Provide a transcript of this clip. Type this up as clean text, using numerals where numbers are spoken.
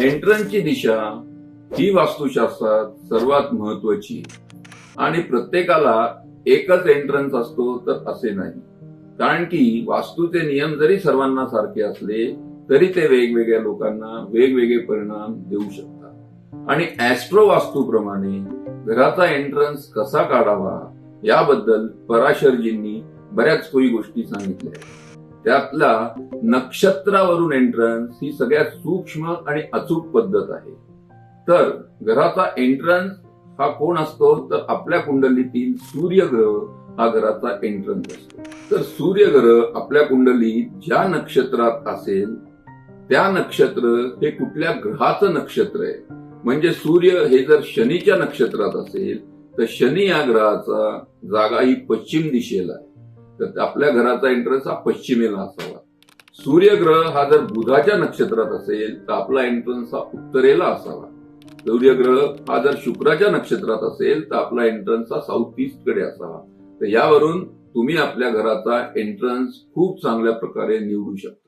एंट्रन्सची दिशा ही वास्तुशास्त्रात सर्वात महत्वाची आणि प्रत्येकाला एकच एंट्रन्स असतो तर असे नाही. कारण की वास्तूचे नियम जरी सर्वांना सारखे असले तरी ते वेगवेगळ्या लोकांना वेगवेगळे परिणाम देऊ शकतात. आणि ऍस्ट्रो वास्तूप्रमाणे घराचा एंट्रन्स कसा काढावा याबद्दल पराशरजींनी बऱ्याच काही गोष्टी सांगितल्या. त्यातला नक्षत्रावरून एंट्रन्स ही सगळ्यात सूक्ष्म आणि अचूक पद्धत आहे. तर घराचा एंट्रन्स हा कोण असतो तर आपल्या कुंडलीतील सूर्यग्रह हा घराचा एंट्रन्स असतो. तर सूर्यग्रह आपल्या कुंडलीत ज्या नक्षत्रात असेल त्या नक्षत्र हे कुठल्या ग्रहाचं नक्षत्र आहे. म्हणजे सूर्य हे जर शनीच्या नक्षत्रात असेल तर शनी या ग्रहाचा जागा ही पश्चिम दिशेला आहे. तर आपल्या घराचा एंट्रन्स हा पश्चिमेला असावा. सूर्यग्रह हा जर बुधाच्या नक्षत्रात असेल तर आपला एंट्रन्स हा उत्तरेला असावा. सूर्यग्रह हा जर शुक्राच्या नक्षत्रात असेल तर आपला एंट्रन्स हा साऊथ ईस्ट कडे असावा. तर यावरून तुम्ही आपल्या घराचा एंट्रन्स खूप चांगल्या प्रकारे निवडू शकता.